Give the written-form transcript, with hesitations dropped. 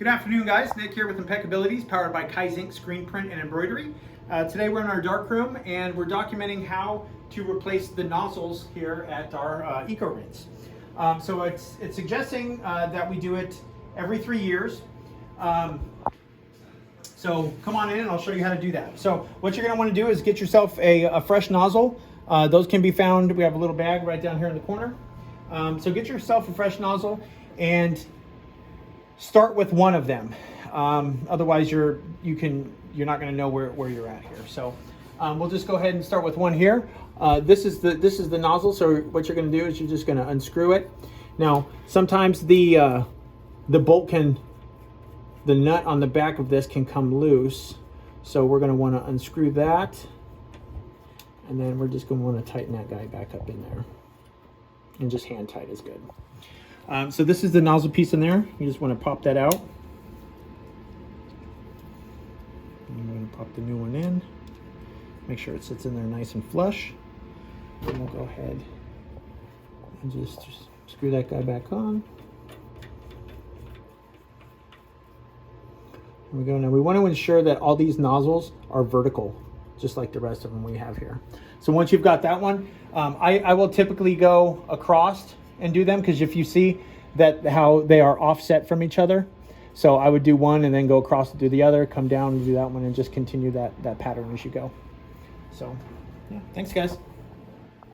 Good afternoon, guys. Nick here with Impeccabilities, powered by Kaizink Screen Print and Embroidery. Today we're in our darkroom and we're documenting how to replace the nozzles here at our eco rinse. So it's suggesting that we do it every 3 years. So come on in and I'll show you how to do that. So what you're going to want to do is get yourself a fresh nozzle. Those can be found, we have a little bag right down here in the corner. So get yourself a fresh nozzle and start with one of them. Otherwise you're not going to know where you're at here. So we'll just go ahead and start with one here. This is the nozzle. So what you're going to do is you're just going to unscrew it. Now sometimes the nut on the back of this can come loose. So we're going to want to unscrew that. And then we're just going to want to tighten that guy back up in there. And just hand tight is good. So this is the nozzle piece in there. You just want to pop that out. And I'm going to pop the new one in. Make sure it sits in there nice and flush. And we'll go ahead and just screw that guy back on. There we go. Now we want to ensure that all these nozzles are vertical, just like the rest of them we have here. So once you've got that one, I will typically go across and do them, because if you see that how they are offset from each other, so I would do one and then go across and do the other, come down and do that one, and just continue that pattern as you go. So yeah, thanks guys.